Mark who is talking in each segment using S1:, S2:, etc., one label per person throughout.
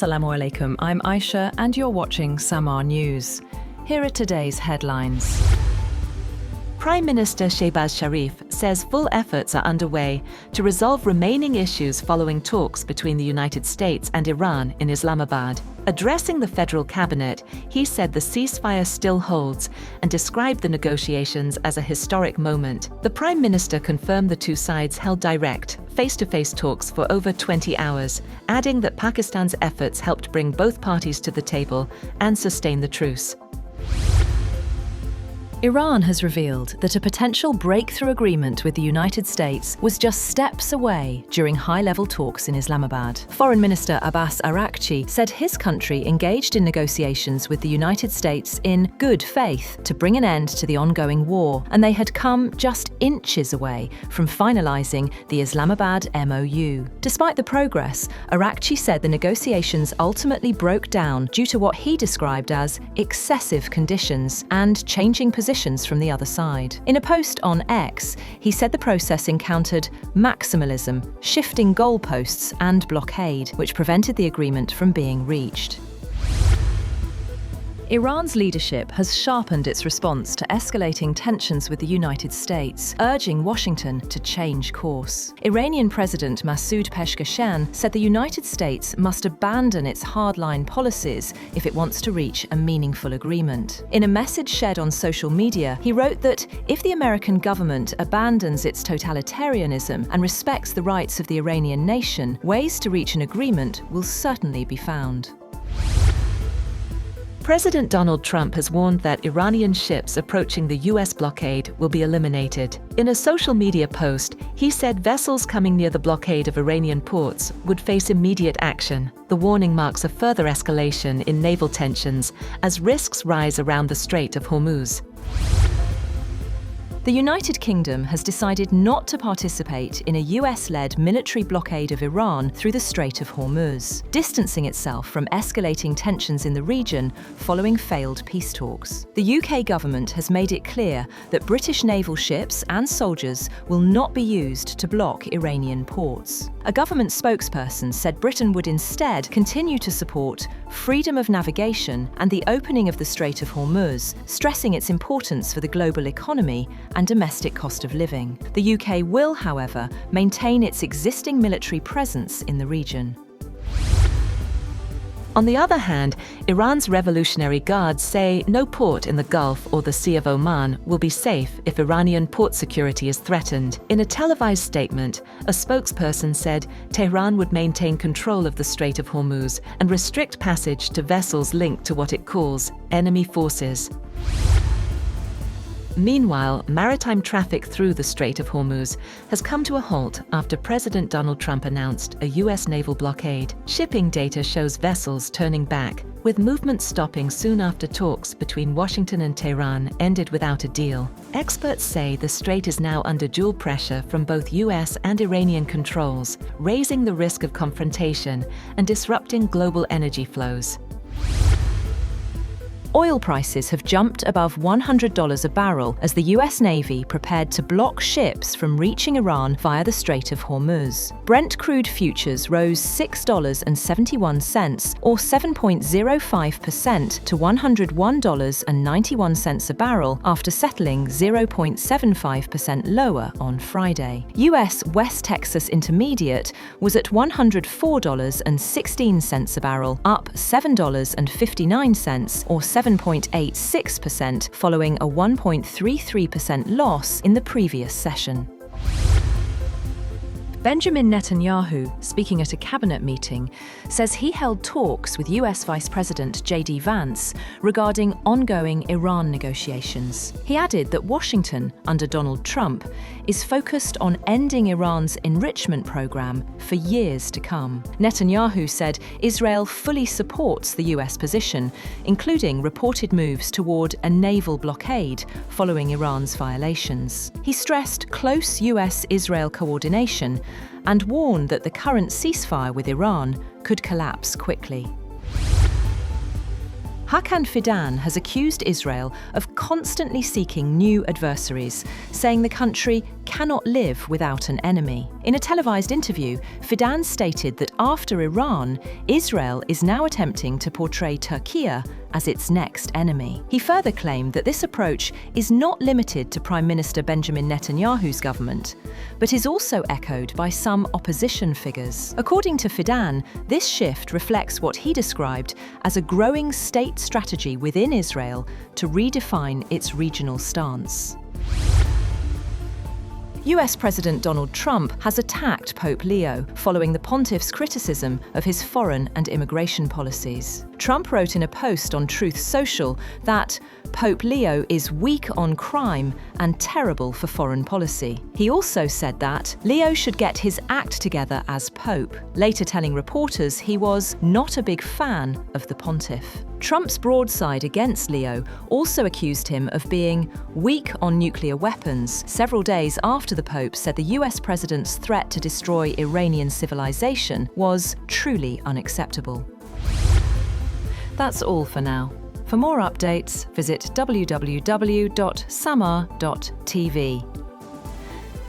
S1: Assalamu alaikum, I'm Aisha and you're watching Samar News. Here are today's headlines.
S2: Prime Minister Shehbaz Sharif says full efforts are underway to resolve remaining issues following talks between the United States and Iran in Islamabad. Addressing the federal cabinet, he said the ceasefire still holds and described the negotiations as a historic moment. The Prime Minister confirmed the two sides held direct, face-to-face talks for over 20 hours, adding that Pakistan's efforts helped bring both parties to the table and sustain the truce.
S1: Iran has revealed that a potential breakthrough agreement with the United States was just steps away during high-level talks in Islamabad. Foreign Minister Abbas Araqchi said his country engaged in negotiations with the United States in good faith to bring an end to the ongoing war, and they had come just inches away from finalizing the Islamabad MoU. Despite the progress, Araqchi said the negotiations ultimately broke down due to what he described as excessive conditions and changing positions from the other side. In a post on X, he said the process encountered maximalism, shifting goalposts, and blockade, which prevented the agreement from being reached. Iran's leadership has sharpened its response to escalating tensions with the United States, urging Washington to change course. Iranian President Masoud Pezeshkian said the United States must abandon its hardline policies if it wants to reach a meaningful agreement. In a message shared on social media, he wrote that if the American government abandons its totalitarianism and respects the rights of the Iranian nation, ways to reach an agreement will certainly be found.
S2: President Donald Trump has warned that Iranian ships approaching the U.S. blockade will be eliminated. In a social media post, he said vessels coming near the blockade of Iranian ports would face immediate action. The warning marks a further escalation in naval tensions as risks rise around the Strait of Hormuz.
S1: The United Kingdom has decided not to participate in a US-led military blockade of Iran through the Strait of Hormuz, distancing itself from escalating tensions in the region following failed peace talks. The UK government has made it clear that British naval ships and soldiers will not be used to block Iranian ports. A government spokesperson said Britain would instead continue to support freedom of navigation and the opening of the Strait of Hormuz, stressing its importance for the global economy and domestic cost of living. The UK will, however, maintain its existing military presence in the region.
S2: On the other hand, Iran's Revolutionary Guards say no port in the Gulf or the Sea of Oman will be safe if Iranian port security is threatened. In a televised statement, a spokesperson said Tehran would maintain control of the Strait of Hormuz and restrict passage to vessels linked to what it calls enemy forces. Meanwhile, maritime traffic through the Strait of Hormuz has come to a halt after President Donald Trump announced a U.S. naval blockade. Shipping data shows vessels turning back, with movement stopping soon after talks between Washington and Tehran ended without a deal. Experts say the strait is now under dual pressure from both U.S. and Iranian controls, raising the risk of confrontation and disrupting global energy flows.
S1: Oil prices have jumped above $100 a barrel as the US Navy prepared to block ships from reaching Iran via the Strait of Hormuz. Brent crude futures rose $6.71, or 7.05% to $101.91 a barrel after settling 0.75% lower on Friday. US West Texas Intermediate was at $104.16 a barrel, up $7.59, or 7.86%, following a 1.33% loss in the previous session. Benjamin Netanyahu, speaking at a cabinet meeting, says he held talks with US Vice President J.D. Vance regarding ongoing Iran negotiations. He added that Washington, under Donald Trump, is focused on ending Iran's enrichment program for years to come. Netanyahu said Israel fully supports the US position, including reported moves toward a naval blockade following Iran's violations. He stressed close US-Israel coordination and warned that the current ceasefire with Iran could collapse quickly. Hakan Fidan has accused Israel of constantly seeking new adversaries, saying the country cannot live without an enemy. In a televised interview, Fidan stated that after Iran, Israel is now attempting to portray Turkey as its next enemy. He further claimed that this approach is not limited to Prime Minister Benjamin Netanyahu's government, but is also echoed by some opposition figures. According to Fidan, this shift reflects what he described as a growing state strategy within Israel to redefine its regional stance. US President Donald Trump has attacked Pope Leo following the pontiff's criticism of his foreign and immigration policies. Trump wrote in a post on Truth Social that Pope Leo is weak on crime and terrible for foreign policy. He also said that Leo should get his act together as Pope, later telling reporters he was not a big fan of the pontiff. Trump's broadside against Leo also accused him of being weak on nuclear weapons, several days after the Pope said the US president's threat to destroy Iranian civilization was truly unacceptable. That's all for now. For more updates, visit www.samar.tv.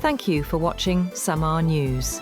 S1: Thank you for watching Samar News.